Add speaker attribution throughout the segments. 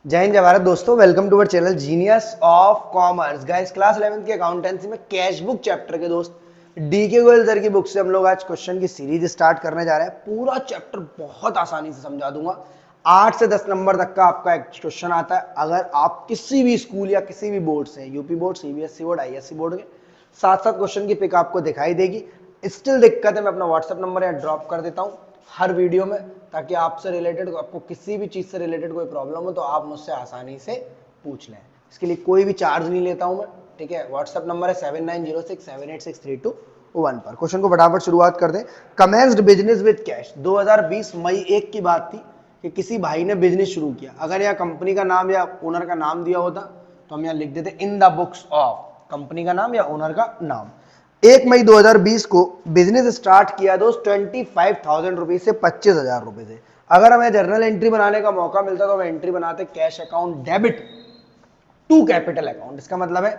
Speaker 1: जय हिंद जय भारत दोस्तों, welcome to our channel genius of commerce. Guys class 11th की अकाउंटेंसी में कैश बुक चैप्टर के दोस्त डीके गोयल सर की बुक से हम लोग आज क्वेश्चन की सीरीज स्टार्ट करने जा रहे हैं। पूरा चैप्टर बहुत आसानी से समझा दूंगा। 8 से 10 नंबर तक का आपका एक क्वेश्चन आता है। अगर आप किसी भी स्कूल या किसी भी बोर्ड से, UP board, CBSE board, ISC board के साथ साथ क्वेश्चन की पिक आपको दिखाई देगी। स्टिल दिक्कत है, मैं अपना व्हाट्सएप नंबर यहाँ ड्रॉप कर देता हूँ हर वीडियो में, ताकि आपसे रिलेटेड, आपको किसी भी चीज से रिलेटेड कोई प्रॉब्लम हो तो आप मुझसे आसानी से पूछ लें। इसके लिए कोई भी चार्ज नहीं लेता हूं मैं, ठीक है। व्हाट्सएप नंबर है 7906786321 पर। क्वेश्चन को फटाफट शुरुआत कर दें। Commenced business with cash. 2020 मई 1 की बात थी कि किसी भाई ने बिजनेस शुरू किया। अगर यहाँ कंपनी का नाम या ओनर का नाम दिया होता तो हम यहाँ लिख देते इन द बुक्स ऑफ, कंपनी का नाम या ओनर का नाम। 1 मई 2020 को बिजनेस स्टार्ट किया दोस्त 25,000 रुपीज से, 25,000 रुपए से। अगर हमें जर्नल एंट्री बनाने का मौका मिलता तो हम एंट्री बनाते cash account debit to capital account. इसका मतलब है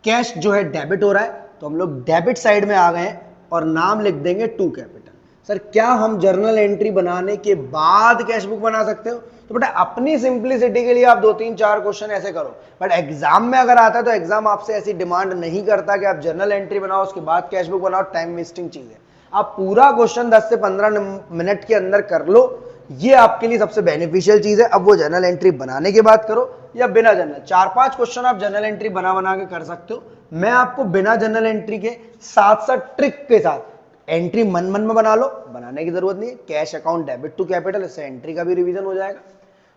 Speaker 1: कैश जो है डेबिट हो रहा है तो हम लोग डेबिट साइड में आ गए हैं और नाम लिख देंगे टू कैपिटल। सर क्या हम जर्नल एंट्री बनाने के बाद कैश बुक बना सकते हो? तो बेटा अपनी सिंपलिसिटी के लिए आप 2-3-4 क्वेश्चन ऐसे करो, बट एग्जाम में अगर आता है तो एग्जाम आपसे ऐसी डिमांड नहीं करता कि आप जर्नल एंट्री बनाओ उसके बाद कैश बुक बनाओ। टाइम वेस्टिंग चीज है। आप पूरा क्वेश्चन 10 से 15 मिनट के अंदर कर लो, ये आपके लिए सबसे बेनिफिशियल चीज है। अब वो जर्नल एंट्री बनाने के बाद करो या बिना जर्नल, 4-5 क्वेश्चन आप जर्नल एंट्री बना के कर सकते हो। मैं आपको बिना जर्नल एंट्री के साथ साथ ट्रिक के साथ, एंट्री मन में बना लो, बनाने की जरूरत नहीं है। Cash account debit to capital, इससे एंट्री का भी रिवीजन हो जाएगा।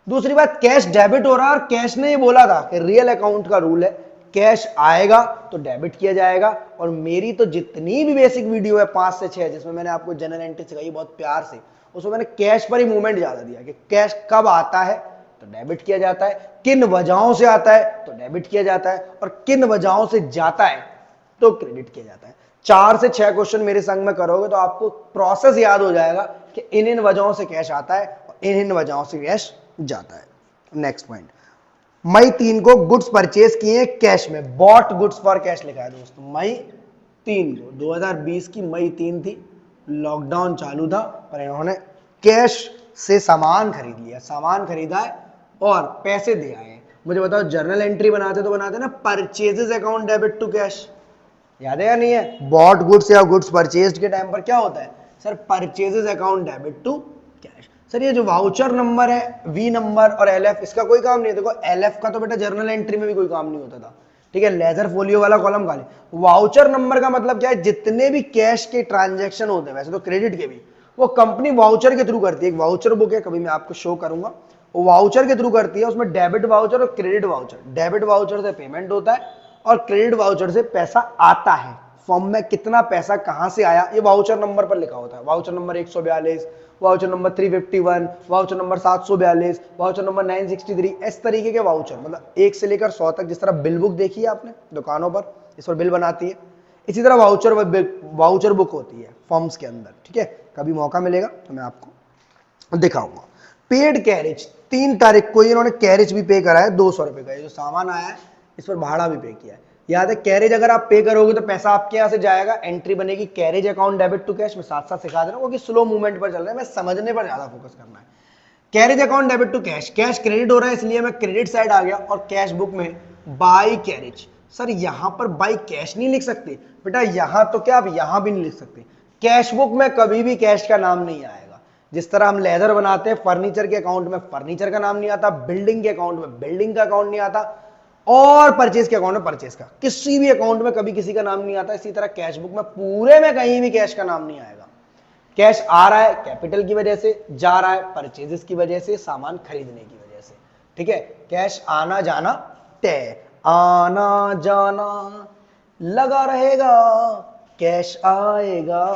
Speaker 1: दूसरी बात, कैश डेबिट हो रहा है और कैश ने ये बोला था कि रियल अकाउंट का रूल है कैश आएगा तो डेबिट किया जाएगा। और मेरी तो जितनी भी बेसिक वीडियो है 5 से 6 जिसमें मैंने आपको जनरल एंट्री सिखाई बहुत प्यार से, उसमें मैंने कैश पर ही मूवमेंट ज्यादा दिया कि कैश कब आता है तो डेबिट किया जाता है, किन वजहों से आता है तो डेबिट किया जाता है, और किन वजहों से जाता है तो क्रेडिट किया जाता है। 4 से 6 क्वेश्चन मेरे संग में करोगे तो आपको प्रोसेस याद हो जाएगा कि इन वजहों से कैश आता है और इन वजहों से कैश जाता है। नेक्स्ट पॉइंट, मई 3 को गुड्स परचेज किए कैश में, बॉट गुड्स फॉर कैश लिखा है दोस्तों। मई 3 को 2020 की मई 3 थी, लॉकडाउन चालू था, पर इन्होंने कैश से सामान खरीद लिया, सामान खरीदा है और पैसे दे आए हैं। मुझे बताओ जर्नल एंट्री बनाते तो बनाते ना purchases account debit to cash, याद है या नहीं है? बॉट गुड्स या गुड्स परचेज्ड के टाइम पर क्या होता है sir? Purchases account debit to cash. Sir ये जो वाउचर नंबर है, वी नंबर और एलएफ, इसका कोई काम नहीं है। देखो एलएफ का तो बेटा जर्नल एंट्री में भी कोई काम नहीं होता था, ठीक है, लेजर फोलियो वाला कॉलम खाली। वाउचर नंबर का मतलब क्या है? जितने भी कैश के ट्रांजेक्शन होते हैं, वैसे तो क्रेडिट के भी, वो कंपनी वाउचर के थ्रू करती है। एक वाउचर बुक है, कभी मैं आपको शो करूंगा, वो वाउचर के थ्रू करती है। उसमें डेबिट वाउचर और क्रेडिट वाउचर, डेबिट वाउचर से पेमेंट होता है और क्रेडिट वाउचर से पैसा आता है। फॉर्म में कितना पैसा कहां से आया ये वाउचर नंबर पर लिखा होता है। Voucher number 142, voucher number 351, voucher number 742, voucher number 963, इस तरीके के वाउचर, मतलब 1 से लेकर 100 तक। जिस तरह बिल बुक देखी है आपने दुकानों पर, इस पर बिल बनाती है, इसी तरह वाउचर बुक होती है फॉर्म्स के अंदर, ठीक है। कभी मौका मिलेगा तो मैं आपको दिखाऊंगा। पेड कैरेज, 3 तारीख को इन्होंने कैरेज भी पे करा है 200 रुपए का। ये जो सामान आया है इस पर भाड़ा भी पे किया है। याद है, कैरेज अगर आप पे करोगे तो पैसा आपके यहां से जाएगा, एंट्री बनेगी carriage account debit to cash. में साथ साथ सिखा दे रहा हूं क्योंकि स्लो मूवमेंट पर चल रहा है, मैं समझने पर ज्यादा फोकस करना है। Carriage account debit to cash, cash credit हो रहा है इसलिए मैं क्रेडिट साइड आ गया और कैश बुक में बाई कैरेज। सर यहां पर बाई कैश नहीं लिख सकते बेटा, यहां तो क्या, आप यहां भी नहीं लिख सकते। कैश बुक में कभी भी कैश का नाम नहीं आएगा। जिस तरह हम लेदर बनाते हैं, फर्नीचर के अकाउंट में फर्नीचर का नाम नहीं आता, बिल्डिंग के अकाउंट में बिल्डिंग का अकाउंट नहीं आता, और परचेज के अकाउंट में परचेज का, किसी भी अकाउंट में कभी किसी का नाम नहीं आता। इसी तरह कैश बुक में पूरे में कहीं भी कैश का नाम नहीं आएगा। कैश आ रहा है कैपिटल की वजह से, जा रहा है परचेजेस की वजह से, सामान खरीदने की वजह से, ठीक है। कैश आना जाना तय, आना जाना लगा रहेगा, कैश आएगा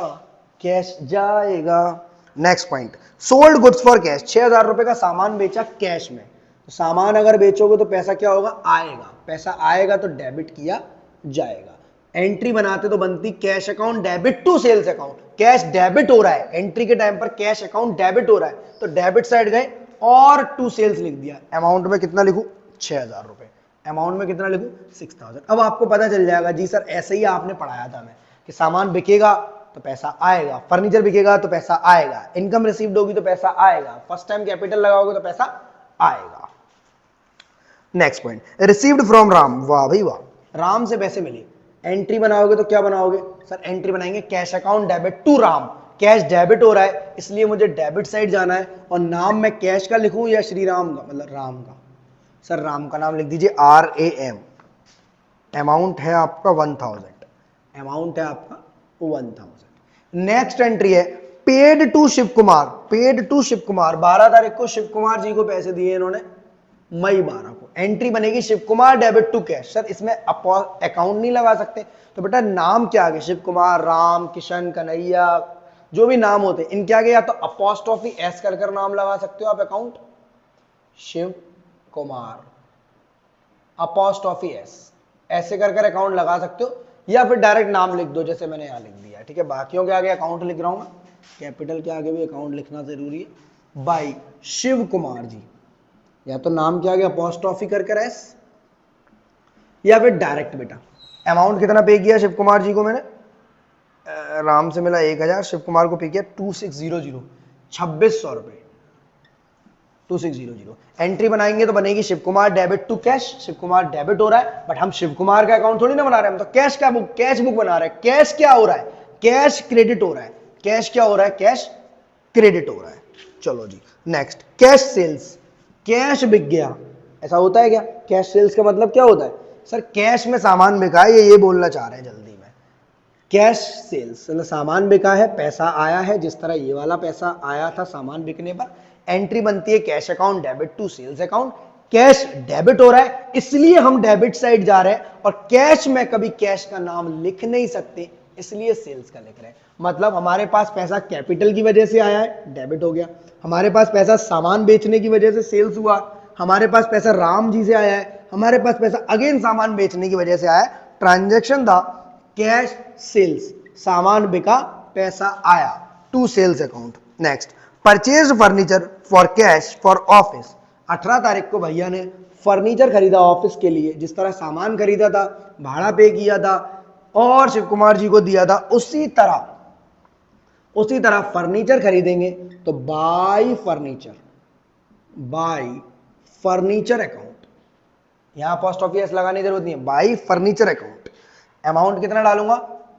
Speaker 1: कैश जाएगा। Next point, sold goods for cash, 6,000 रुपए का सामान बेचा कैश में। तो सामान अगर बेचोगे तो पैसा क्या होगा? आएगा। पैसा आएगा तो डेबिट किया जाएगा। एंट्री बनाते तो बनती cash account debit to sales account, cash debit हो रहा है एंट्री के टाइम पर, कैश अकाउंट डेबिट हो रहा है तो डेबिट साइड गए और टू सेल्स लिख दिया। अमाउंट में कितना लिखूं? 6,000 रुपए। अमाउंट में कितना लिखूं? 6,000। अब आपको पता चल जाएगा जी सर ऐसे ही आपने पढ़ाया था मैं, कि सामान बिकेगा तो पैसा आएगा, फर्नीचर बिकेगा तो पैसा आएगा, इनकम रिसीव्ड होगी तो पैसा आएगा, फर्स्ट टाइम कैपिटल लगाओगे तो पैसा आएगा। Next point, received from Ram, वाह भाई वाह, राम से पैसे मिले। एंट्री बनाओगे तो क्या बनाओगे सर, एंट्री बनाएंगे cash account debit to Ram, cash debit हो रहा है इसलिए मुझे डेबिट साइड जाना है, और नाम मैं कैश का लिखूं या श्री राम का, मतलब राम का। सर राम का नाम लिख दीजिए RAM, अमाउंट है आपका 1000, अमाउंट है आपका 1000। नेक्स्ट एंट्री है paid to Shiv Kumar, paid to Shiv Kumar, 12 तारीख को शिव कुमार जी को पैसे दिए इन्होंने, मई 12 को। एंट्री बनेगी Shiv Kumar debit to cash. Sir इसमें अकाउंट नहीं लगा सकते, तो बेटा नाम क्या आगे, शिव कुमार, राम, किशन, कन्हैया, जो भी नाम होते हैं इनके आगे या तो अपॉस्ट्रोफी एस कर नाम लगा सकते हो आप, account Shiv Kumar apostrophe S, ऐसे कर अकाउंट लगा सकते हो, या फिर डायरेक्ट नाम लिख दो जैसे मैंने यहां लिख दिया, ठीक है। बाकियों के आगे अकाउंट लिख रहा हूं मैं, कैपिटल के आगे भी अकाउंट लिखना जरूरी है। बाई शिव कुमार जी, या तो नाम के आगे अपॉस्ट्रोफी कर एस, या फिर डायरेक्ट बेटा। अमाउंट कितना पे किया शिव कुमार जी को मैंने, राम से मिला 1000, शिव कुमार को पे किया 2600, 2600 रुपए, 2600। एंट्री बनाएंगे तो बनेगी Shiv Kumar debit to cash, Shiv Kumar debit हो रहा है, बट हम शिव कुमार का अकाउंट थोड़ी ना बना रहे हैं, हम तो कैश का बुक, कैश बुक बना रहे हैं। कैश क्या हो रहा है, कैश क्रेडिट हो रहा है, कैश क्या हो रहा है, कैश क्रेडिट हो रहा है। चलो जी नेक्स्ट, कैश सेल्स, कैश बिक गया, ऐसा होता है क्या, कैश सेल्स का मतलब क्या होता है सर, कैश में सामान बिका है, ये बोलना चाह रहे हैं जल्दी में। कैश सेल्स मतलब सामान बिका है, पैसा आया है, जिस तरह ये वाला पैसा आया था सामान बिकने पर, एंट्री बनती है cash account debit to sales account, cash debit हो रहा है इसलिए हम डेबिट साइड जा रहे हैं, और कैश में कभी कैश का नाम लिख नहीं सकते इसलिए सेल्स का लिख रहे हैं। मतलब हमारे पास पैसा कैपिटल की वजह से आया है, डेबिट हो गया, हमारे पास पैसा सामान बेचने की वजह से सेल्स हुआ, हमारे पास पैसा राम जी से आया है, हमारे पास पैसा अगेन सामान बेचने की वजह से आया है, ट्रांजैक्शन था कैश सेल्स, सामान बिका पैसा आया, to sales account. Next, purchase furniture for cash for office, 18 तारीख को भैया ने फर्नीचर खरीदा ऑफिस के लिए, जिस तरह सामान खरीदा था, भाड़ा पे किया था और शिव कुमार जी को दिया था, उसी तरह फर्नीचर खरीदेंगे तो बाय फर्नीचर अकाउंट, यहां पोस्ट ऑफिस लगाने की जरूरत नहीं है, बाय फर्नीचर अकाउंट। अमाउंट कितना डालूंगा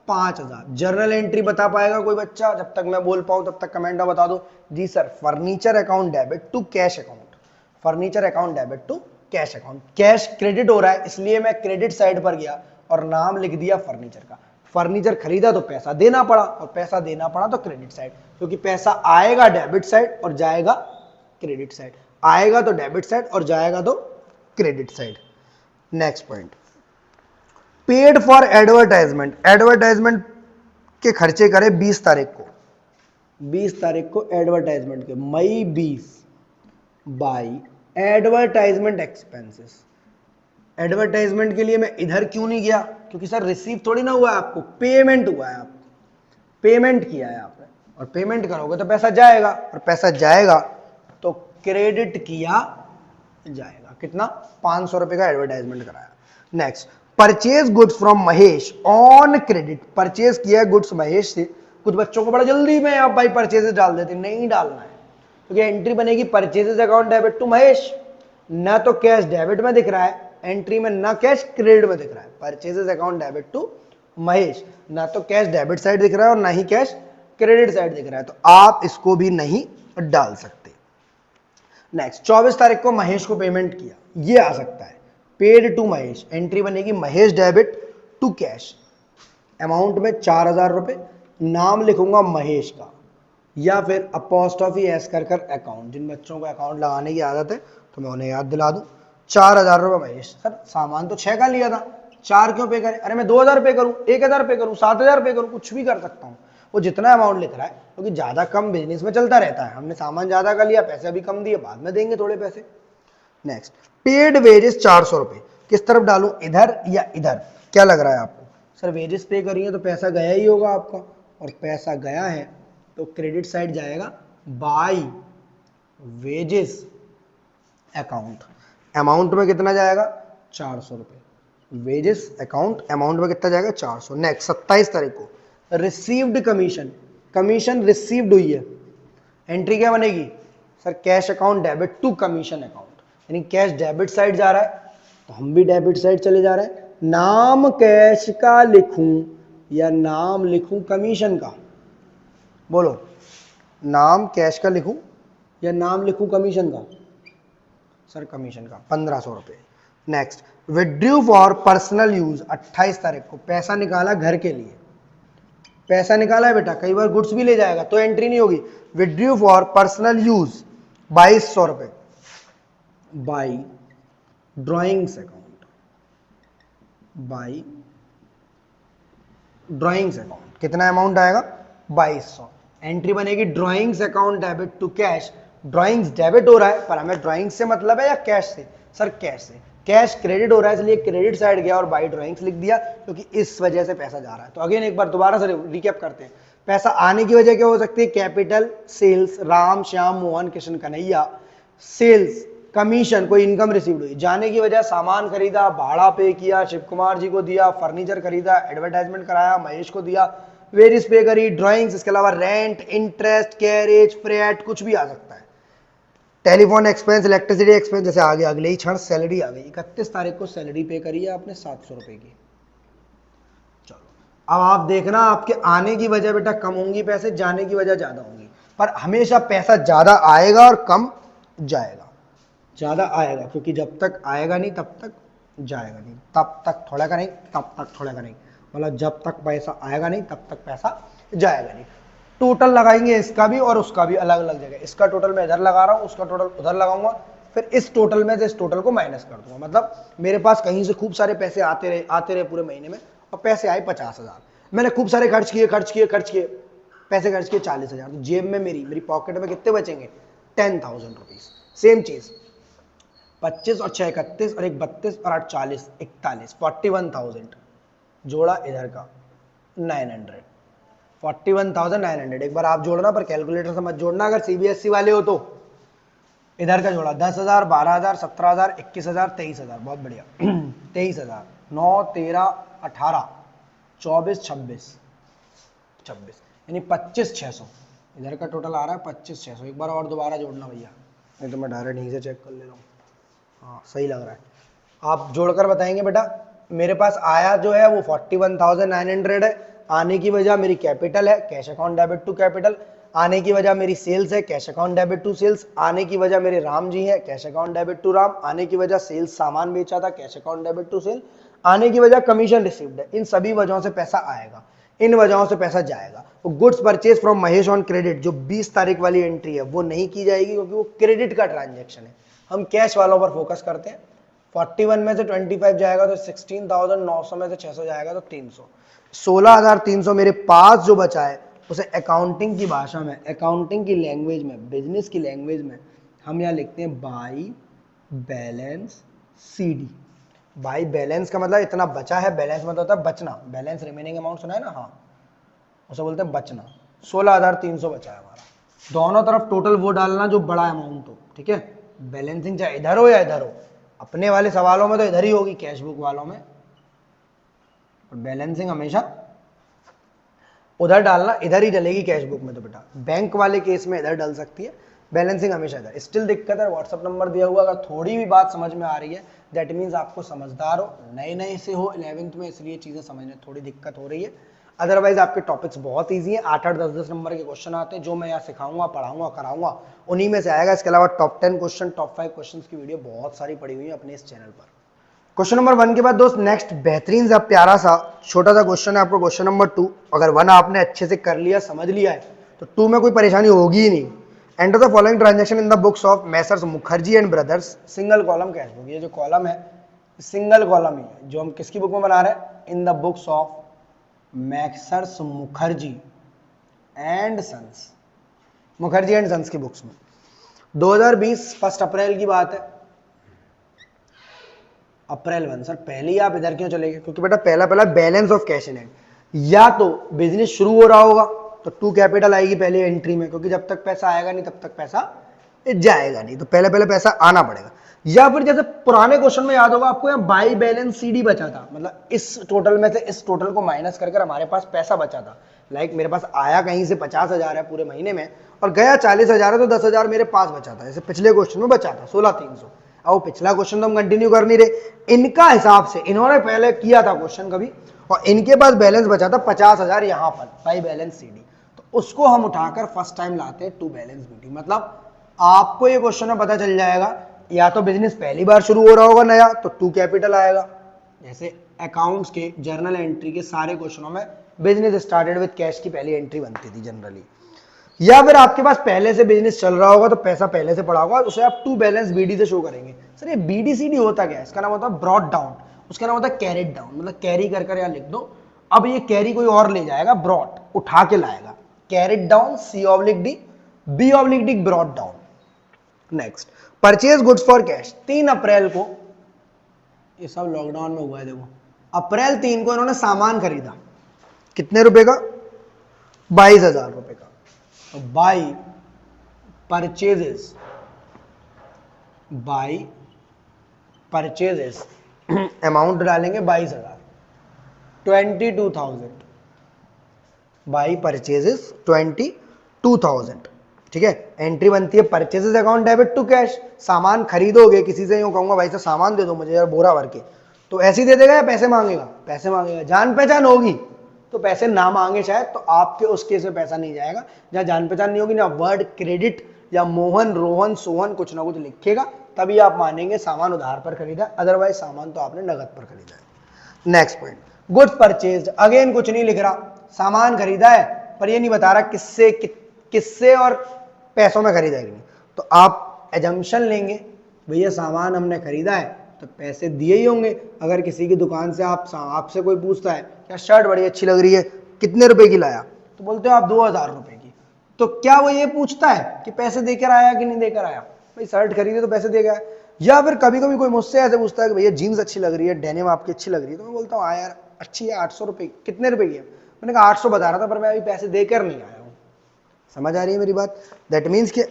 Speaker 1: 5000। जर्नल एंट्री बता पाएगा कोई बच्चा, जब तक मैं बोल पाऊं तब तक कमेंट में बता दो जी sir, furniture account debit to cash account, furniture account debit to cash account. Cash credit हो रहा है इसलिए मैं क्रेडिट साइड पर गया और नाम लिख दिया फर्नीचर का। फर्नीचर खरीदा तो पैसा देना पड़ा, और पैसा देना पड़ा तो क्रेडिट साइड, क्योंकि पैसा आएगा डेबिट साइड और जाएगा क्रेडिट साइड, आएगा तो डेबिट साइड और जाएगा तो credit side. Next point, paid for advertisement, advertisement के खर्चे करे 20 तारीख को, 20 तारीख को एडवर्टाइजमेंट के, मई 20, बाई एडवर्टाइजमेंट एक्सपेंसेस। एडवर्टाइजमेंट के लिए मैं इधर क्यों नहीं गया, क्योंकि सर रिसीव थोड़ी ना हुआ है आपको, पेमेंट हुआ है, आपको पेमेंट किया है आपने, और पेमेंट करोगे तो पैसा जाएगा, और पैसा जाएगा तो क्रेडिट किया जाएगा। कितना 500 रुपए का एडवर्टाइजमेंट कराया। Next, purchase goods from Mahesh on credit, purchase किया गुड्स महेश से। कुछ बच्चों को बड़ा जल्दी में आप भाई परचेजेस डाल देते, नहीं डालना है, क्योंकि एंट्री बनेगी purchases account debit to Mahesh, ना तो कैश डेबिट में दिख रहा है एंट्री में, ना कैश क्रेडिट में दिख रहा है। Purchases account debit to Mahesh, ना तो कैश डेबिट साइड दिख रहा है और ना ही कैश क्रेडिट साइड दिख रहा है, तो आप इसको भी नहीं डाल सकते। नेक्स्ट, 24 तारीख को महेश को पेमेंट किया, ये आ सकता है पेड टू महेश, एंट्री बनेगी Mahesh debit to cash, amount में 4000 रुपए, नाम लिखूंगा महेश का, या फिर अपॉस्ट्रोफी एस कर अकाउंट। जिन बच्चों को अकाउंट लगाने की आदत है तो मैं उन्हें याद दिला दूं, 4000 रुपए महेश। सर सामान तो 6 का लिया था, 4 क्यों पे करें, अरे मैं 2000 पे करूं, 1000 पे करूं, 7000 पे करूं, कुछ भी कर सकता हूं, वो जितना अमाउंट लिख रहा है, क्योंकि ज्यादा कम बिजनेस में चलता रहता है, हमने सामान ज्यादा का लिया, पैसे भी कम दिए, बाद में देंगे थोड़े पैसे। नेक्स्ट, पेड वेजेस 400 रुपए, किस तरफ डालूं, इधर या इधर, क्या लग रहा है आपको सर, वेजेस पे करिए तो पैसा गया ही होगा आपका, और पैसा गया है तो क्रेडिट साइड जाएगा बाय वेजेस अकाउंट, अमाउंट में कितना जाएगा 400 रुपए, वेजेस अकाउंट अमाउंट में कितना जाएगा 400। नेक्स्ट, 27 तारीख को रिसीव्ड कमीशन, कमीशन रिसीव्ड हुई है, एंट्री क्या बनेगी sir, cash account debit to commission account, यानी कैश डेबिट साइड जा रहा है, तो हम भी डेबिट साइड चले जा रहे हैं। नाम कैश का लिखूं या नाम लिखूं कमीशन का? बोलो, नाम कैश का लिखूं या नाम लिखूं कमीशन का? सर कमीशन का, 1500 रुपये। Next, withdrew for personal use, 28 तारीख को पैसा निकाला घर के लिए, पैसा निकाला है बेटा, कई बार गुड्स भी ले जाएगा तो एंट्री नहीं होगी। विड्रू फॉर पर्सनल यूज 2200 रुपये by drawings account, by drawings account. कितना अमाउंट आएगा? 2200। एंट्री बनेगी drawings account debit to cash. Drawings debit हो रहा है पर हमें ड्रॉइंग से मतलब है या कैश से? सर कैश से। कैश क्रेडिट हो रहा है इसलिए क्रेडिट साइड गया और बाई ड्रॉइंग्स लिख दिया क्योंकि इस वजह से पैसा जा रहा है। तो अगेन एक बार दोबारा से रिकैप करते हैं। पैसा आने की वजह क्या हो सकती है? Capital, sales, Ram Shyam Mohan Krishna Kanhaiya, sales, commission, कोई इनकम रिसीव्ड हुई। जाने की वजह सामान खरीदा, भाड़ा पे किया, शिव कुमार जी को दिया, फर्नीचर खरीदा, एडवर्टाइजमेंट कराया, महेश को दिया, वेरियस पे करी, ड्राइंग्स, इसके अलावा रेंट, इंटरेस्ट, कैरेज, फ्रेट, कुछ भी आ सकता है। टेलीफोन एक्सपेंस, इलेक्ट्रिसिटी एक्सपेंस, जैसे आ गया अगले ही क्षण सैलरी आ गई। 31 तारीख को सैलरी पे करी है आपने 700 रुपए की। चलो अब आप देखना आपके आने की वजह बेटा कम होंगी पैसे, जाने की वजह ज्यादा होंगी, पर हमेशा पैसा ज्यादा आएगा और कम जाएगा। ज्यादा आएगा क्योंकि जब तक आएगा नहीं तब तक जाएगा नहीं, तब तक थोड़ा का नहीं तब तक थोड़ा का नहीं, मतलब जब तक पैसा आएगा नहीं तब तक पैसा जाएगा नहीं। टोटल लगाएंगे इसका भी और उसका भी अलग अलग जगह। इसका टोटल मैं इधर लगा रहा हूँ, उसका टोटल उधर लगाऊंगा, फिर इस टोटल में से इस टोटल को माइनस कर दूंगा। मतलब मेरे पास कहीं से खूब सारे पैसे आते रहे पूरे महीने में, और पैसे आए 50,000, मैंने खूब सारे खर्च किए पैसे खर्च किए 40,000, तो जेब में मेरी पॉकेट में कितने बचेंगे? 10,000 रुपीज। सेम चीज 25 और 6 31 और 1 32 और 8 40 41 41,000 जोड़ा इधर का 900 41,900। एक बार आप जोड़ना पर कैलकुलेटर से मत जोड़ना अगर सीबीएसई वाले हो तो। इधर का जोड़ा 10,000 12,000 17,000 21,000 23,000, बहुत बढ़िया 23,000 9 13 18 24 26 यानी 25,600 इधर का टोटल आ रहा है 25,600। एक बार और दोबारा जोड़ना भैया, नहीं तो मैं डायरेक्ट यहीं से चेक कर ले रहा हूँ। हाँ सही लग रहा है, आप जोड़कर बताएंगे बेटा। मेरे पास आया जो है वो 41,900 है। आने की वजह मेरी कैपिटल है, cash account debit to capital. आने की वजह मेरी सेल्स है, cash account debit to sales. आने की वजह मेरे राम जी है, cash account debit to Ram. आने की वजह सेल्स सामान बेचा था, cash account debit to sale. आने की वजह कमीशन रिसीव्ड है। इन सभी वजहों से पैसा आएगा, इन वजहों से पैसा जाएगा। वो goods purchase from Mahesh on credit जो 20 तारीख वाली एंट्री है वो नहीं की जाएगी क्योंकि वो क्रेडिट का ट्रांजेक्शन है। हम कैश वालों पर फोकस करते हैं। 41 में से 25 जाएगा तो 16,900 में से 600 जाएगा तो 300। 16,300 मेरे पास जो बचा है उसे अकाउंटिंग की भाषा में, अकाउंटिंग की लैंग्वेज में, बिजनेस की लैंग्वेज में हम यहाँ लिखते हैं by balance CD. By balance का मतलब इतना बचा है, बैलेंस मतलब होता है बचना, बैलेंस रिमेनिंग अमाउंट सुना है ना, हाँ उसे बोलते हैं बचना। 16,300 बचा है हमारा। दोनों तरफ टोटल वो डालना जो बड़ा अमाउंट हो, ठीक है। बैलेंसिंग चाहे इधर हो या इधर हो, अपने वाले सवालों में तो इधर ही होगी, कैश बुक वालों में बैलेंसिंग हमेशा उधर डालना, इधर ही डलेगी कैश बुक में तो बेटा। बैंक वाले केस में इधर डल सकती है, बैलेंसिंग हमेशा इधर। स्टिल दिक्कत है, व्हाट्सअप नंबर दिया हुआ, अगर थोड़ी भी बात समझ में आ रही है दैट मीन्स आपको समझदार हो, नए से हो 11th में, इसलिए चीजें समझने थोड़ी दिक्कत हो रही है। अदरवाइज आपके टॉपिक्स बहुत ईजी हैं। 8-8 10-10 नंबर के क्वेश्चन आते हैं जो मैं यहाँ सिखाऊंगा, पढ़ाऊंगा, कराऊंगा, उन्हीं में से आएगा। इसके अलावा टॉप 10 क्वेश्चन, टॉप 5 क्वेश्चन की वीडियो बहुत सारी पड़ी हुई है अपने इस चैनल पर। क्वेश्चन नंबर 1 के बाद दोस्त नेक्स्ट बेहतरीन सा प्यारा सा छोटा सा क्वेश्चन है आपको, क्वेश्चन नंबर 2। अगर 1 आपने अच्छे से कर लिया, समझ लिया है तो 2 में कोई परेशानी होगी ही नहीं। Enter the following transaction in the books of messrs Mukherjee and brothers, single column cash book. ये जो कॉलम है सिंगल कॉलम ही है जो हम किसकी बुक में बना रहे हैं, in the books of messrs Mukherjee and sons, Mukherjee and sons की बुक्स में। 2020 1 अप्रैल की बात है, अप्रैल 1। सर पहले ही आप इधर क्यों चले गए? क्योंकि बेटा पहला balance of cash in hand, या तो बिजनेस शुरू हो रहा होगा तो 2 कैपिटल आएगी पहले एंट्री में, क्योंकि जब तक पैसा आएगा नहीं तब तक पैसा जाएगा नहीं, तो पहले पैसा आना पड़ेगा। या फिर जैसे पुराने क्वेश्चन में याद होगा आपको, यहाँ बाई बैलेंस सीडी बचा था, मतलब इस टोटल में से इस टोटल को माइनस कर हमारे पास पैसा बचा था। लाइक मेरे पास आया कहीं से 50,000 है पूरे महीने में और गया 40,000 है, तो 10,000 मेरे पास बचा था, जैसे पिछले क्वेश्चन में बचा था 16,300। अब पिछला क्वेश्चन तो हम कंटिन्यू कर नहीं रहे, इनका हिसाब से इन्होंने पहले किया था क्वेश्चन कभी, और इनके पास बैलेंस बचा था 50,000 यहाँ पर बाई बैलेंस CD, तो उसको हम उठाकर फर्स्ट टाइम लाते हैं टू बैलेंस BD। मतलब आपको ये क्वेश्चन में पता चल जाएगा, या तो बिजनेस पहली बार शुरू हो रहा होगा नया तो टू कैपिटल आएगा, जैसे अकाउंट्स के जर्नल एंट्री के सारे क्वेश्चनों में बिजनेस स्टार्टेड विद कैश की पहली एंट्री बनती थी जनरली, या फिर आपके पास पहले से बिजनेस चल रहा होगा तो पैसा पहले से पड़ा होगा, उसे आप टू बैलेंस BD से शो करेंगे। सर ये BD/CD होता क्या है? इसका नाम होता है ब्रॉट डाउन, उसका नाम होता है कैरिड डाउन, मतलब कैरी कर कर या लिख दो। अब ये कैरी कोई और ले जाएगा, ब्रॉट उठा के लाएगा, carried down C/D, B/D brought down. Next, purchase goods for cash. 3 अप्रैल को, ये सब लॉकडाउन में हुआ है देखो, अप्रैल 3 को इन्होंने सामान खरीदा, कितने रुपए का? 22,000 रुपए का। तो by purchases, by purchases amount डालेंगे 22,000, 22,000 बाई परचेजेस 22,000, ठीक है। एंट्री बनती है purchases account debit to cash. सामान खरीदोगे किसी से, यूं कहूंगा भाई से सामान दे दो मुझे यार बोरा भर के, तो ऐसे ही दे देगा या पैसे मांगेगा? पैसे मांगेगा। जान पहचान होगी तो पैसे ना मांगे शायद, तो आपके उस केस में पैसा नहीं जाएगा। जहां जान पहचान नहीं होगी ना, वर्ड क्रेडिट या मोहन, रोहन, सोहन कुछ ना कुछ लिखेगा, तभी आप मानेंगे सामान उधार पर खरीदा, अदरवाइज सामान तो आपने नगद पर खरीदा है। Next point, goods purchased. Again कुछ नहीं लिख रहा, सामान खरीदा है पर ये नहीं बता रहा किससे, किससे और पैसों में खरीदा है कि नहीं। तो आप एजम्पशन लेंगे, भैया सामान हमने खरीदा है तो पैसे दिए ही होंगे। अगर किसी की दुकान से आपसे कोई पूछता है क्या शर्ट बड़ी अच्छी लग रही है, कितने रुपए की लाया, तो बोलते हो आप 2,000 रुपए की, तो क्या वो ये पूछता है कि पैसे देकर आया कि नहीं देकर आया? भाई शर्ट खरीदे तो पैसे दे गया। या फिर कभी कभी कोई मुझसे ऐसे पूछता है कि भैया जीन्स अच्छी लग रही है, डेनिम आपकी अच्छी लग रही है, तो मैं बोलता हूँ हाँ यार अच्छी है, 800 रुपए। कितने रुपए की है? मैंने कहा 800 बता रहा था, पर मैं अभी पैसे देकर नहीं आया हूँ। समझ आ रही है मेरी बात? दैट मीन्स कि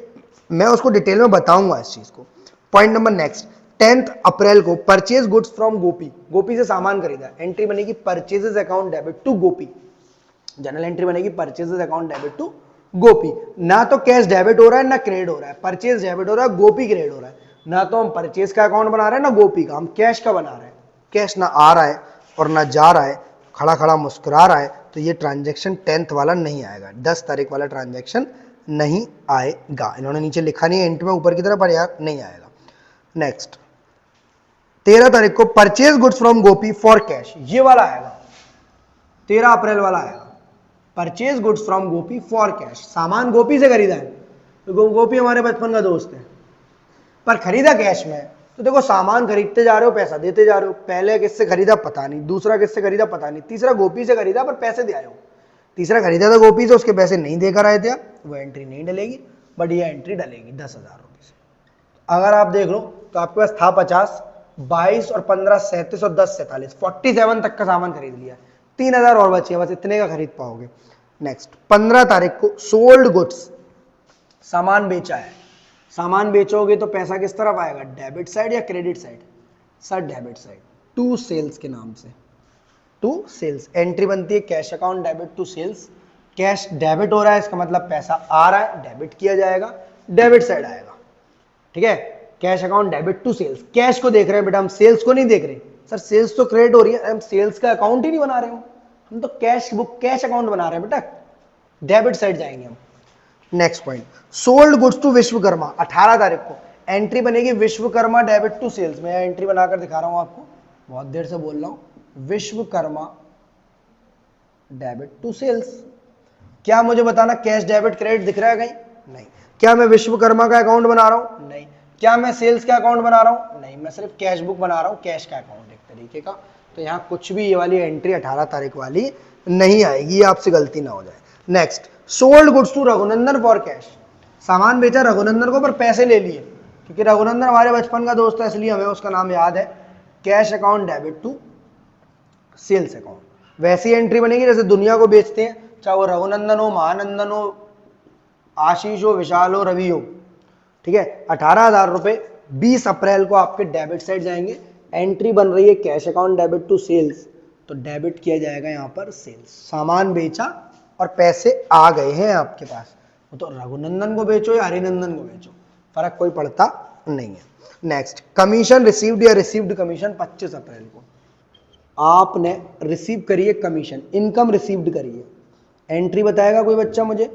Speaker 1: मैं उसको डिटेल में बताऊंगा इस चीज को। पॉइंट नंबर नेक्स्ट, 10 अप्रैल को purchase goods from Gopi. Gopi से सामान खरीदा, एंट्री बनेगी purchases account debit to Gopi. General entry बनेगी purchases account debit to Gopi. ना तो कैश डेबिट हो रहा है ना क्रेडिट हो रहा है, परचेज डेबिट हो रहा है, गोपी क्रेडिट हो रहा है। ना तो हम परचेज का अकाउंट बना रहे हैं ना गोपी का, हम कैश का बना रहे हैं। कैश ना आ रहा है और ना जा रहा है, खड़ा खड़ा मुस्कुरा रहा है, तो ये ट्रांजेक्शन 10th वाला नहीं आएगा, 10 तारीख वाला ट्रांजेक्शन नहीं आएगा। इन्होंने नीचे लिखा नहीं है इंट में ऊपर की तरफ, पर यार नहीं आएगा। नेक्स्ट, 13 तारीख को purchase goods from Gopi for cash, ये वाला आएगा, 13 अप्रैल वाला आएगा। Purchase goods from Gopi for cash, सामान गोपी से खरीदा है, तो गोपी हमारे बचपन का दोस्त है, पर खरीदा कैश में। तो देखो सामान खरीदते जा रहे हो, पैसा देते जा रहे हो। पहले किससे खरीदा पता नहीं, दूसरा किससे खरीदा पता नहीं, तीसरा गोपी से खरीदा पर पैसे दे आए हो। तीसरा खरीदा था गोपी से, उसके पैसे नहीं देकर आए थे, वो एंट्री नहीं डलेगी, बट ये एंट्री डलेगी 10,000 रुपये से। अगर आप देख लो तो आपके पास था 50, 22 और 15 37 और 10 47, 47 तक का सामान खरीद लिया, 3,000 और बचे, बस इतने का खरीद पाओगे। नेक्स्ट, 15 तारीख को सोल्ड गुड्स, सामान बेचा है। सामान बेचोगे तो पैसा किस तरफ आएगा, डेबिट साइड या credit side? Sir debit side, to sales के नाम से, टू सेल्स। एंट्री बनती है cash account debit to sales. Cash debit हो रहा है, इसका मतलब पैसा आ रहा है, डेबिट किया जाएगा, डेबिट साइड आएगा, ठीक है। Cash account debit to sales, cash को देख रहे हैं बेटा, हम सेल्स को नहीं देख रहे। सर सेल्स तो क्रेडिट हो रही है, हम सेल्स का अकाउंट ही नहीं बना रहे हो, हम तो कैश बुक, कैश अकाउंट बना रहे हैं बेटा, डेबिट साइड जाएंगे हम। Next point, sold goods to Vishwakarma, 18 तारीख को एंट्री बनेगी विश्वकर्मा डेबिट टू सेल्स। मैं एंट्री बनाकर दिखा रहा हूं आपको, बहुत देर से बोल रहा हूं, विश्वकर्मा डेबिट टू सेल्स। क्या मुझे बताना कैश डेबिट क्रेडिट दिख रहा है कहीं? नहीं। क्या मैं विश्वकर्मा का अकाउंट बना रहा हूं? नहीं। क्या मैं सेल्स का अकाउंट बना रहा हूं? नहीं, मैं सिर्फ कैश बुक बना रहा हूं, कैश का अकाउंट एक तरीके का। तो यहाँ कुछ भी ये वाली एंट्री 18 तारीख वाली नहीं आएगी, आपसे गलती ना हो जाए। Next, sold goods to Raghunandan for cash, सामान बेचा रघुनंदन को पर पैसे ले लिए, क्योंकि रघुनंदन हमारे बचपन का दोस्त है इसलिए हमें उसका नाम याद है। Cash account debit to sales account. वैसी एंट्री बनेगी जैसे दुनिया को बेचते हैं, चाहे वो रघुनंदन हो, महानंदन हो, आशीष हो, विशाल हो, रवि हो, ठीक है। 18,000 रुपए 20 अप्रैल को आपके डेबिट साइड जाएंगे। एंट्री बन रही है cash account debit to sales, तो डेबिट किया जाएगा यहाँ पर सेल्स। सामान बेचा और पैसे आ गए हैं आपके पास, तो रघुनंदन को बेचो या हरिनंदन को बेचो, फर्क कोई पड़ता नहीं है। नेक्स्ट, कमीशन रिसीव्ड या रिसीव्ड कमीशन 25 अप्रैल को आपने रिसीव करी है कमीशन, इनकम रिसीव्ड करी है, एंट्री बताएगा कोई बच्चा मुझे?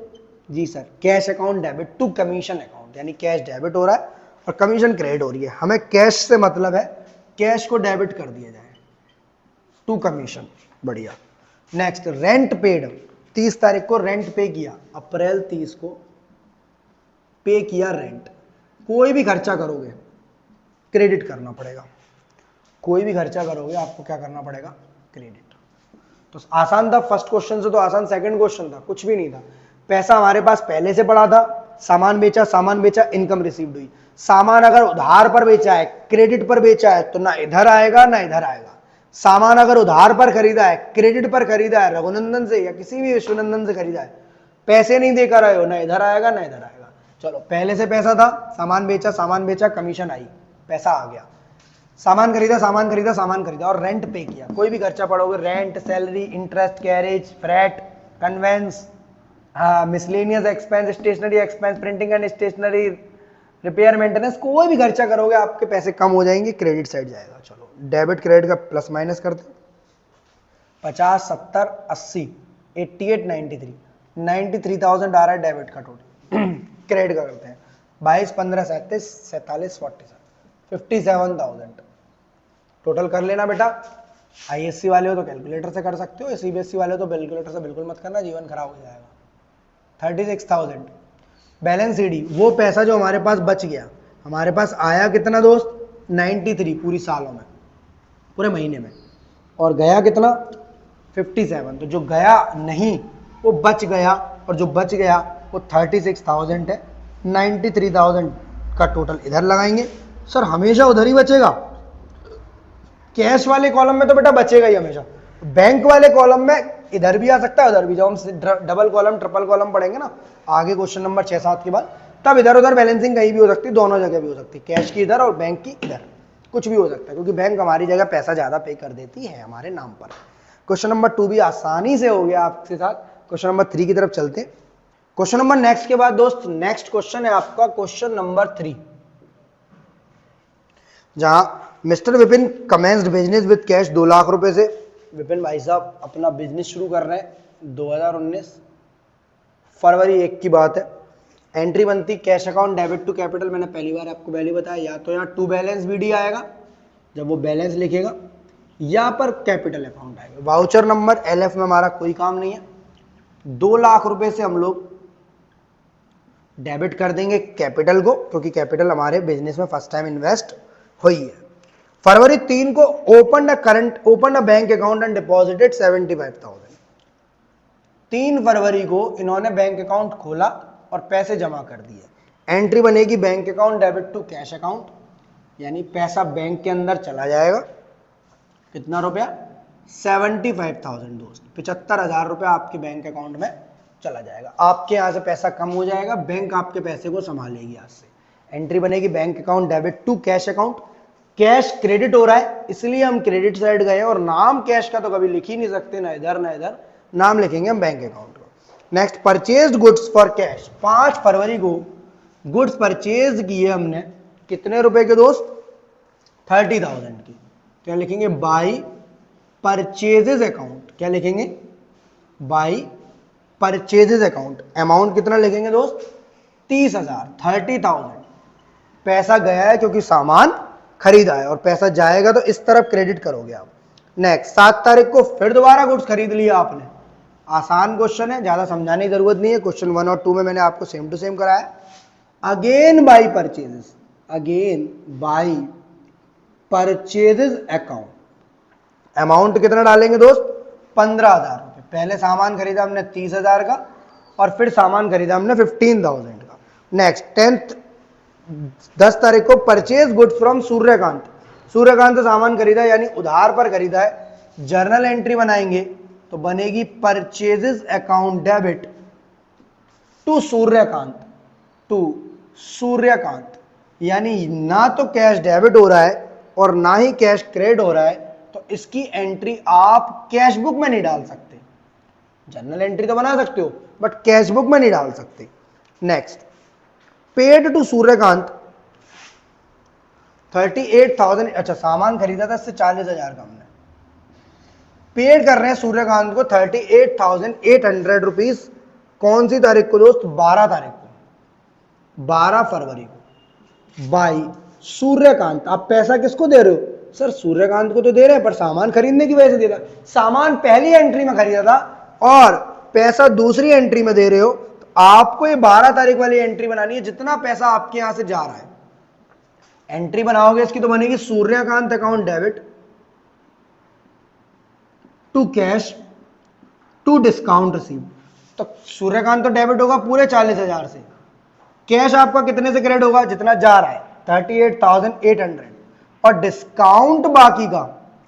Speaker 1: जी sir, cash account debit to commission account, यानी कैश डेबिट हो रहा है और कमीशन क्रेडिट हो रही है। हमें कैश से मतलब है, कैश को डेबिट कर दिया जाए टू कमीशन, बढ़िया। नेक्स्ट, रेंट पेड, 30 तारीख को रेंट पे किया, अप्रैल 30 को पे किया रेंट। कोई भी खर्चा करोगे क्रेडिट करना पड़ेगा, कोई भी खर्चा करोगे आपको क्या करना पड़ेगा? क्रेडिट। तो आसान था फर्स्ट क्वेश्चन से, तो आसान सेकंड क्वेश्चन था, कुछ भी नहीं था। पैसा हमारे पास पहले से पड़ा था, सामान बेचा, इनकम रिसीव्ड हुई। सामान अगर उधार पर बेचा है, क्रेडिट पर बेचा है, तो ना इधर आएगा ना इधर आएगा। सामान अगर उधार पर खरीदा है, क्रेडिट पर खरीदा है, रघुनंदन से या किसी भी विश्वनंदन से खरीदा है, पैसे नहीं देकर आए हो, ना इधर आएगा ना इधर आएगा। चलो, पहले से पैसा था, सामान बेचा, कमीशन आई, पैसा आ गया। सामान खरीदा और रेंट पे किया। कोई भी खर्चा पड़ोगे, rent, salary, interest, carriage, freight, conveyance, miscellaneous expense, stationery expense, printing and stationery, repair, maintenance, कोई भी खर्चा करोगे आपके पैसे कम हो जाएंगे, क्रेडिट साइड जाएगा। चलो, डेबिट क्रेडिट का प्लस माइनस करते हैं। 50, 70, 80, 88, 93, 93,000 आ रहा है डेबिट का टोटल। क्रेडिट का करते हैं 22, 15, 37, 47, 47, 57,000 टोटल कर लेना बेटा। आईएससी वाले हो तो कैलकुलेटर से कर सकते हो, सीबीएसई वाले हो तो कैलकुलेटर से बिल्कुल मत करना, जीवन खराब हो जाएगा। 36,000 बैलेंस सीडी, वो पैसा जो हमारे पास बच गया, हमारे पास आया कितना दोस्त? 93 पूरी सालों में, पूरे महीने में, और गया कितना? 57। तो जो गया नहीं वो बच गया, और जो बच गया वो 36,000 है। 93,000 का टोटल इधर लगाएंगे। सर हमेशा उधर ही बचेगा? कैश वाले कॉलम में तो बेटा बचेगा ही हमेशा, बैंक वाले कॉलम में इधर भी आ सकता है उधर भी। जब हम डबल कॉलम ट्रिपल कॉलम पढ़ेंगे ना आगे क्वेश्चन नंबर 6-7 के बाद, तब इधर उधर बैलेंसिंग कहीं भी हो सकती है, दोनों जगह भी हो सकती है, कैश की इधर और बैंक की इधर, कुछ भी हो सकता है, क्योंकि बैंक हमारी जगह पैसा ज्यादा पे कर देती है हमारे नाम पर। क्वेश्चन नंबर 2 भी आसानी से हो गया आपके साथ। क्वेश्चन नंबर 3 की तरफ चलते हैं। क्वेश्चन नंबर नेक्स्ट के बाद दोस्त नेक्स्ट क्वेश्चन है आपका क्वेश्चन नंबर 3, जहां mister Vipin commenced business with cash 2 lakh रुपए से। विपिन भाई साहब अपना बिजनेस शुरू कर रहे हैं 2019 फरवरी 1 की बात है। एंट्री बनती cash account debit to capital, मैंने पहली बार आपको पहले बताया, या तो यहाँ टू बैलेंस बीडी आएगा जब वो बैलेंस लिखेगा, या पर कैपिटल अकाउंट आएगा। वाउचर नंबर एलएफ में हमारा कोई काम नहीं है। 2 लाख रुपए से हम लोग डेबिट कर देंगे कैपिटल को, क्योंकि कैपिटल हमारे बिजनेस में फर्स्ट टाइम इन्वेस्ट हुई है। फरवरी 3 को open a bank account and deposited 75,000। 3 फरवरी को इन्होंने बैंक अकाउंट खोला और पैसे जमा कर दिए। एंट्री बनेगी bank account debit to cash account, यानी पैसा बैंक के अंदर चला जाएगा। कितना रुपया? 75,000 दोस्त, 75,000 रुपया आपके बैंक अकाउंट में चला जाएगा। आपके यहाँ से पैसा कम हो जाएगा, बैंक आपके पैसे को संभालेगी आज से। एंट्री बनेगी bank account debit to cash account. Cash credit हो रहा है इसलिए हम क्रेडिट साइड गए, और नाम कैश का तो कभी लिख ही नहीं सकते, ना इधर ना इधर, नाम लिखेंगे हम बैंक अकाउंट को। Next, purchased goods for cash. 5 फरवरी को गुड्स परचेज किए हमने, कितने रुपए के दोस्त? 30,000 की। क्या लिखेंगे? By purchases account. क्या लिखेंगे? By purchases account. अमाउंट कितना लिखेंगे दोस्त? 30,000, 30,000। पैसा गया है क्योंकि सामान खरीदा है, और पैसा जाएगा तो इस तरफ क्रेडिट करोगे आप। नेक्स्ट, 7 तारीख को फिर दोबारा गुड्स खरीद लिया आपने। आसान क्वेश्चन है, ज्यादा समझाने की जरूरत नहीं है। क्वेश्चन 1 और 2 में मैंने आपको सेम टू सेम कराया। Again by purchases, again by purchases account. Amount कितना डालेंगे दोस्त? 15,000 रुपए। पहले सामान खरीदा हमने 30,000 का, और फिर सामान खरीदा हमने 15,000 का। नेक्स्ट, 10 तारीख को purchase goods from Suryakant. Suryakant से सामान खरीदा यानी उधार पर खरीदा है। जर्नल एंट्री बनाएंगे तो बनेगी purchases account debit to Suryakant, to Suryakant. यानी ना तो कैश डेबिट हो रहा है और ना ही कैश क्रेडिट हो रहा है, तो इसकी एंट्री आप कैश बुक में नहीं डाल सकते। जर्नल एंट्री तो बना सकते हो बट कैश बुक में नहीं डाल सकते। नेक्स्ट, पेड टू सूर्यकांत 38,000, अच्छा सामान खरीदा था इससे 40,000 का हमने। पेड कर रहे हैं सूर्यकांत को 38,800 रुपीज। कौन सी तारीख को दोस्त? 12 तारीख को, 12 फरवरी को, बाई सूर्यकांत। आप पैसा किसको दे रहे हो? सर सूर्यकांत को तो दे रहे हैं, पर सामान खरीदने की वजह से दे रहा। सामान पहली एंट्री में खरीदा था और पैसा दूसरी एंट्री में दे रहे हो, तो आपको ये 12 तारीख वाली एंट्री बनानी है। जितना पैसा आपके यहां से जा रहा है एंट्री बनाओगे इसकी, तो बनेगी Suryakant account debit to cash to discount receive. तो सूर्यकांत तो डेबिट होगा पूरे 40,000 से, कैश आपका कितने से क्रेडिट होगा? जितना जा रहा है 38,800, और डिस्काउंट बाकी का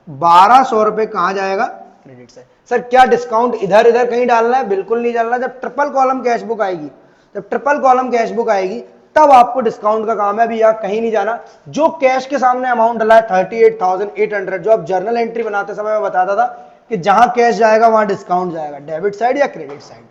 Speaker 1: 1,200 रुपए कहां जाएगा? क्रेडिट से। सर क्या डिस्काउंट इधर इधर कहीं डालना है? बिल्कुल नहीं डालना। जब ट्रिपल कॉलम कैश बुक आएगी, जब ट्रिपल कॉलम कैश बुक आएगी तब आपको डिस्काउंट का काम है। अभी यहाँ कहीं नहीं जाना। जो कैश के सामने अमाउंट डला है 38,800, जो आप जर्नल एंट्री बनाते समय मैं बताता था कि जहां कैश जाएगा वहां डिस्काउंट जाएगा, डेबिट साइड या क्रेडिट साइड।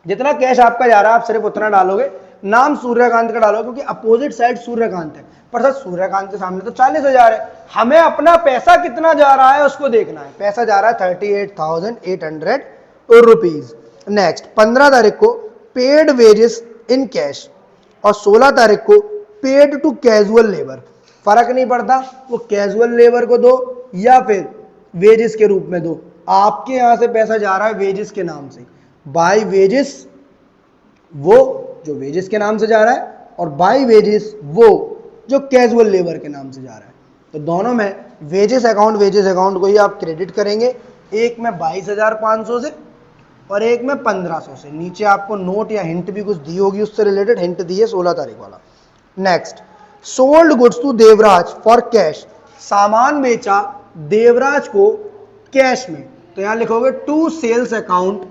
Speaker 1: जितना कैश आपका जा रहा है आप सिर्फ उतना डालोगे, नाम सूर्यकांत का डालोगे क्योंकि अपोजिट साइड सूर्यकांत है। पर सर सूर्यकांत के सामने तो 40,000 है, हमें अपना पैसा कितना जा रहा है उसको देखना है। पैसा जा रहा है 38,800 रुपीज। नेक्स्ट 15 तारीख को पेड वेजेस इन कैश और 16 तारीख को पेड टू कैजुअल लेबर। फर्क नहीं पड़ता वो कैजुअल लेबर को दो या फिर वेजेस के रूप में दो, आपके यहां से पैसा जा रहा है वेजेस के नाम से। बाय वेजेस वो जो वेजेस के नाम से जा रहा है, और बाय वेजेस वो जो कैजुअल लेबर के नाम से जा रहा है। तो दोनों में वेजेस अकाउंट को ही आप क्रेडिट करेंगे, एक में 22,500 से और एक में 1,500 से। नीचे आपको नोट या हिंट भी कुछ दी होगी, उससे रिलेटेड हिंट दी है 16 तारीख वाला। Next sold goods to Devraj for cash. सामान बेचा देवराज को कैश में, तो यहां लिखोगे टू सेल्स अकाउंट,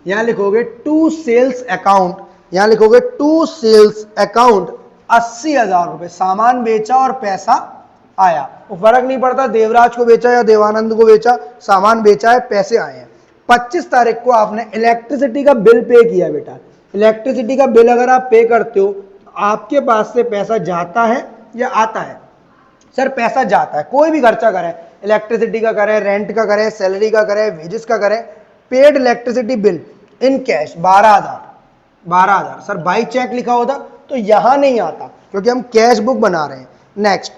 Speaker 1: यहां लिखोगे टू सेल्स अकाउंट, यहां लिखोगे टू सेल्स अकाउंट 80,000 रुपए। सामान बेचा और पैसा आया, वो फर्क नहीं पड़ता देवराज को बेचा या देवानंद को बेचा, सामान बेचा है पैसे आए हैं। 25 तारीख को आपने इलेक्ट्रिसिटी का बिल पे किया बेटा। इलेक्ट्रिसिटी का बिल अगर आप पे करते हो तो आपके पास से पैसा जाता है या आता है? सर पैसा जाता है। कोई भी खर्चा करे, इलेक्ट्रिसिटी का करे, रेंट का करे, सैलरी का करे, वेजेस का करे, paid electricity bill in cash 12,000। Sir by cheque लिखा होता तो यहां नहीं आता क्योंकि हम कैश बुक बना रहे हैं। नेक्स्ट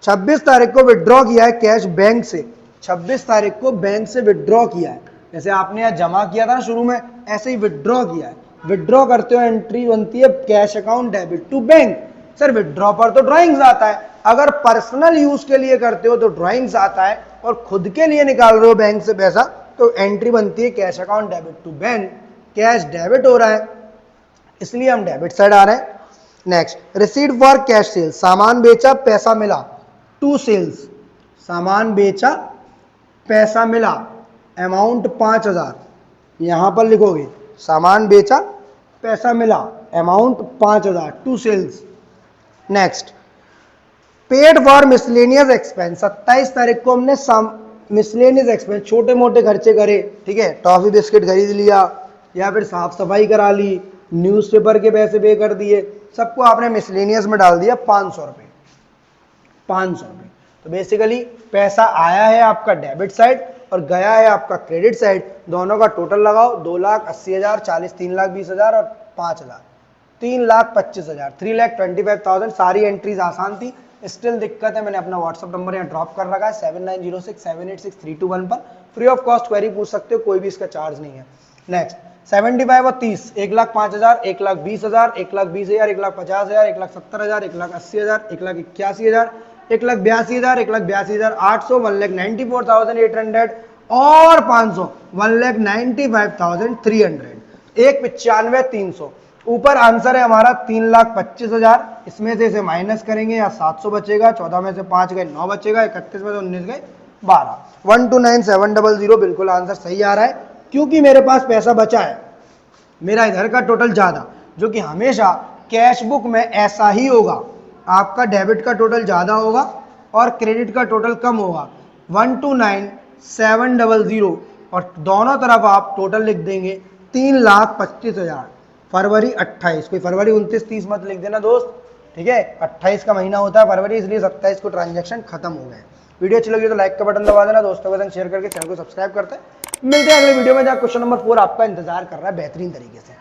Speaker 1: 26 तारीख को विड्रॉ किया है कैश बैंक से। 26 तारीख को बैंक से विड्रॉ किया है, जैसे आपने यहां जमा किया था ना शुरू में, ऐसे ही विड्रॉ किया है। विड्रॉ करते हो एंट्री बनती है cash account debit to bank. Sir withdraw पर तो ड्राइंग्स आता है, अगर पर्सनल यूज के लिए करते हो तो ड्राइंग्स आता है, और खुद के लिए निकाल रहे हो बैंक से पैसा तो एंट्री बनती है cash account debit to bank. Cash debit हो रहा है इसलिए हम डेबिट साइड आ रहे हैं। Next receipt for cash sales. सामान बेचा पैसा मिला टू सेल्स। सामान बेचा पैसा मिला, अमाउंट 5,000, यहां पर लिखोगे सामान बेचा पैसा मिला, amount 5,000 to sales. Next paid for miscellaneous expense. 27 तारीख को हमने मिसलेनियस एक्सपेंस छोटे मोटे खर्चे करे, ठीक है, टॉफी बिस्किट खरीद लिया या फिर साफ सफाई करा ली, न्यूज़पेपर के पैसे पे कर दिए, सबको आपने मिसलेनियस में डाल दिया 500 रुपए। 500 रुपए तो बेसिकली पैसा आया है आपका डेबिट साइड और गया है आपका क्रेडिट साइड। दोनों का टोटल लगाओ 2,80,000, 40, 3,20,000 और 5,000, 3,25,000, 3,25,000। सारी एंट्रीज आसान थी। स्टिल दिक्कत है, मैंने अपना व्हाट्सअप नंबर यहाँ ड्रॉप कर रखा है 7906786321 पर। फ्री ऑफ कॉस्ट क्वेरी पूछ सकते हो, कोई भी इसका चार्ज नहीं है। नेक्स्ट 75 और 30, 1,05,000, 1,20,000, 1,20,000, 1,50,000, 1,70,000, 1,80,000, 1,81,000, 1,82,000, 1,82,800, 1,94,800 और 500, 1,95,300, 1,95,300। ऊपर आंसर है हमारा 3,25,000। इसमें से इसे माइनस करेंगे या 700 बचेगा, 14 में से 5 गए 9 बचेगा, 31 में से 19 गए 12, 129,700 बिल्कुल आंसर सही आ रहा है क्योंकि मेरे पास पैसा बचा है। मेरा इधर का टोटल ज्यादा, जो कि हमेशा कैश बुक में ऐसा ही होगा, आपका डेबिट का टोटल ज्यादा होगा और क्रेडिट का टोटल कम होगा। 129,700 और दोनों तरफ आप टोटल लिख देंगे 3,25,000। फरवरी 28, कोई फरवरी 29, 30 मत लिख देना दोस्त, ठीक है, 28 का महीना होता है फरवरी, इसलिए 27 को ट्रांजैक्शन खत्म हो गए। वीडियो अच्छी लगी तो लाइक का बटन दबा देना, दोस्तों के संग शेयर करके चैनल को सब्सक्राइब करते हैं। मिलते हैं अगले वीडियो में जहाँ क्वेश्चन नंबर 4 आपका इंतजार कर रहा है बेहतरीन तरीके से।